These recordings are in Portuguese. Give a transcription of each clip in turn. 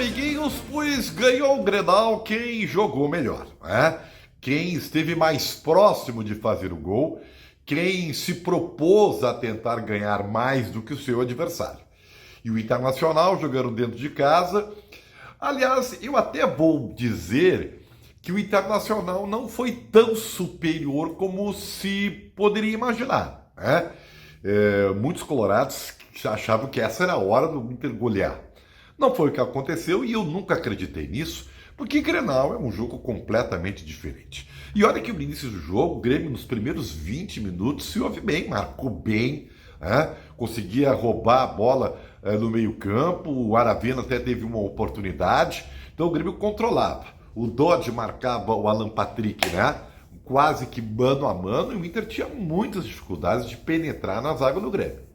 amiguinhos, pois ganhou o Grenal quem jogou melhor, né? Quem esteve mais próximo de fazer o gol, quem se propôs a tentar ganhar mais do que o seu adversário. E o Internacional jogando dentro de casa. Aliás, eu até vou dizer que o Internacional não foi tão superior como se poderia imaginar, né? Muitos colorados achavam que essa era a hora do Inter golear. Não foi o que aconteceu e eu nunca acreditei nisso, porque Grenal é um jogo completamente diferente. E olha que no início do jogo, o Grêmio nos primeiros 20 minutos se ouve bem, marcou bem, né? Conseguia roubar a bola no meio campo, o Aravena até teve uma oportunidade, então o Grêmio controlava. O Dodge marcava o Alan Patrick, né? Quase que mano a mano, e o Inter tinha muitas dificuldades de penetrar na zaga do Grêmio.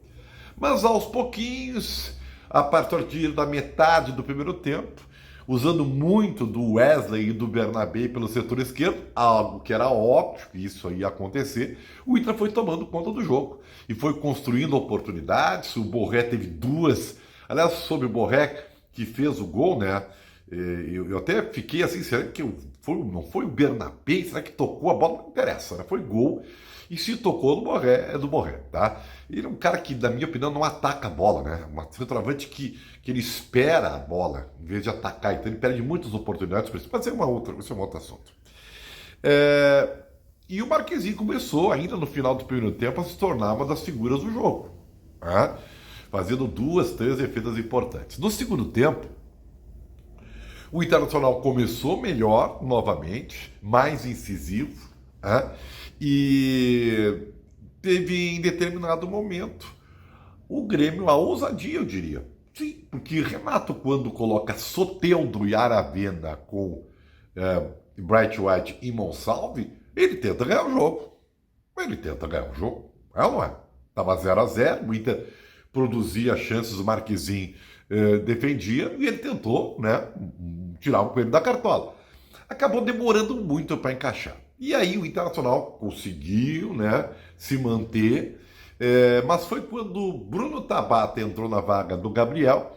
Mas aos pouquinhos, a partir da metade do primeiro tempo, usando muito do Wesley e do Bernabé pelo setor esquerdo, algo que era óbvio que isso ia acontecer, o Inter foi tomando conta do jogo e foi construindo oportunidades. O Borré teve duas, aliás, sobre o Borré que fez o gol, né? Eu até fiquei assim, será que não foi o Bernabé? Será que tocou a bola? Não interessa, né? Foi gol. E se tocou no Borré, é do Borré, tá? Ele é um cara que, na minha opinião, não ataca a bola, né? Um centroavante que ele espera a bola, em vez de atacar. Então ele perde muitas oportunidades para isso. Mas esse é um outro assunto. E o Marquezinho começou, ainda no final do primeiro tempo, a se tornar uma das figuras do jogo, né? Fazendo 2, 3 defesas importantes. No segundo tempo, o Internacional começou melhor, novamente, mais incisivo, né? E teve em determinado momento o Grêmio, a ousadia, eu diria. Sim, porque Renato, quando coloca Soteldo e Aravena com Bright White e Monsalve, ele tenta ganhar o jogo. Ele tenta ganhar o jogo. É ou não é? Estava 0-0, o Inter produzia chances, o Marquezinho defendia e ele tentou, né, tirar o coelho da cartola. Acabou demorando muito para encaixar. E aí o Internacional conseguiu, né, se manter, mas foi quando o Bruno Tabata entrou na vaga do Gabriel,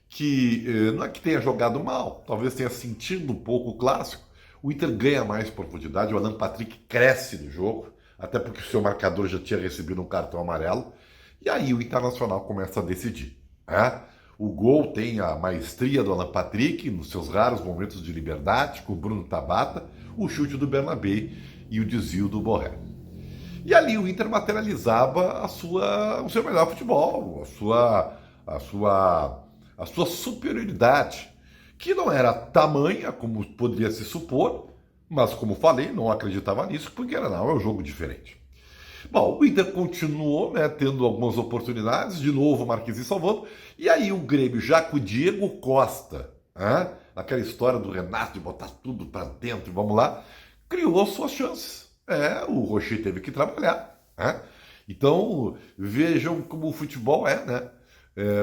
que não é que tenha jogado mal, talvez tenha sentido um pouco o clássico. O Inter ganha mais profundidade, o Alan Patrick cresce no jogo, até porque o seu marcador já tinha recebido um cartão amarelo, e aí o Internacional começa a decidir, né? O gol tem a maestria do Alan Patrick, nos seus raros momentos de liberdade, com o Bruno Tabata, o chute do Bernabé e o desvio do Borré. E ali o Inter materializava o seu melhor futebol, a sua superioridade, que não era tamanha, como poderia se supor, mas como falei, não acreditava nisso, porque não, é um jogo diferente. Bom, o Inter continuou, né, tendo algumas oportunidades, de novo o Marquezinho salvando, e aí o Grêmio, já com o Diego Costa, né, naquela história do Renato de botar tudo para dentro e vamos lá, criou suas chances. O Rocher teve que trabalhar, né? Então, vejam como o futebol né?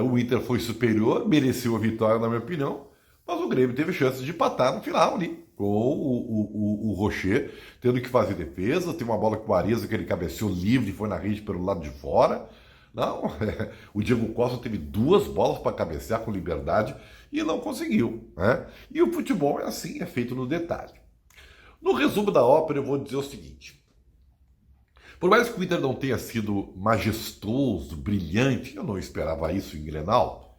O Inter foi superior, mereceu a vitória, na minha opinião, mas o Grêmio teve chances de empatar no final ali, com o Rocher tendo que fazer defesa. Tem uma bola com o Arezzo que ele cabeceou livre e foi na rede pelo lado de fora. Não, o Diego Costa teve 2 bolas para cabecear com liberdade e não conseguiu, né? E o futebol é assim, é feito no detalhe. No resumo da ópera, eu vou dizer o seguinte: por mais que o Inter não tenha sido majestoso, brilhante, eu não esperava isso em Grenal,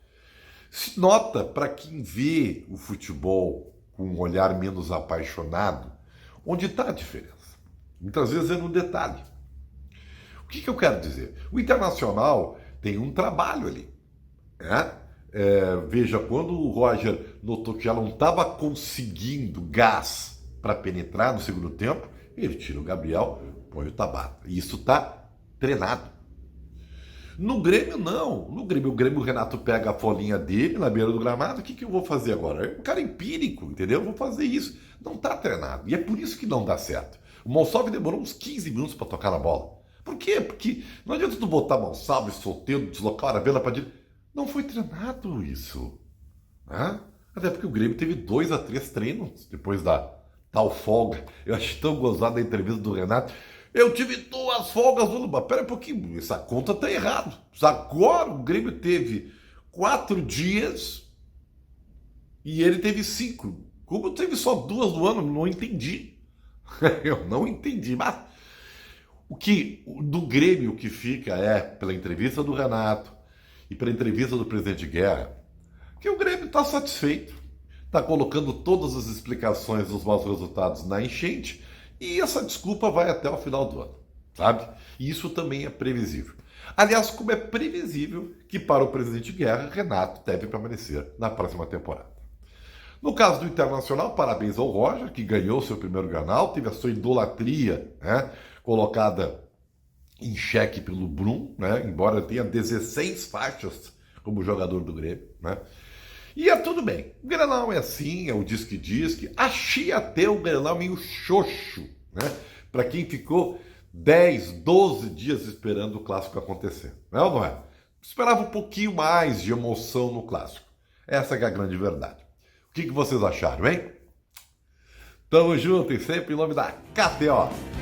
se nota, para quem vê o futebol com um olhar menos apaixonado, onde está a diferença. Muitas vezes é no detalhe. O que eu quero dizer? O Internacional tem um trabalho ali, né? Veja, quando o Roger notou que já não estava conseguindo gás para penetrar no segundo tempo, ele tira o Gabriel, põe o Tabata. E isso está treinado. No Grêmio, não. No Grêmio, o Renato pega a folhinha dele na beira do gramado. O que eu vou fazer agora? É um cara empírico, entendeu? Eu vou fazer isso. Não está treinado. E é por isso que não dá certo. O Monsalve demorou uns 15 minutos para tocar na bola. Por quê? Porque não adianta tu botar Monsalve, Soteldo, deslocar a Aravena para direita. Não foi treinado isso. Né? Até porque o Grêmio teve 2 a 3 treinos depois da tal folga. Eu achei tão gozado a entrevista do Renato. Eu tive 2 folgas, mas pera um pouquinho, essa conta tá errada. Agora o Grêmio teve 4 dias e ele teve 5. Como teve só 2 no ano? Não entendi. Eu não entendi. Mas o que do Grêmio que fica é, pela entrevista do Renato e pela entrevista do presidente Guerra, que o Grêmio está satisfeito, está colocando todas as explicações dos maus resultados na enchente e essa desculpa vai até o final do ano, sabe? E isso também é previsível. Aliás, como é previsível que para o presidente Guerra, Renato deve permanecer na próxima temporada. No caso do Internacional, parabéns ao Roger, que ganhou seu primeiro Grenal, teve a sua idolatria, né, colocada em xeque pelo Brum, né, embora tenha 16 faixas como jogador do Grêmio. Né. E é tudo bem. O Grenal é assim, é o disque-disque. Achei até o Grenal meio xoxo, né, para quem ficou 10, 12 dias esperando o Clássico acontecer. Não é ou não é? Esperava um pouquinho mais de emoção no Clássico. Essa é a grande verdade. O que vocês acharam, hein? Tamo junto e sempre em nome da KTO.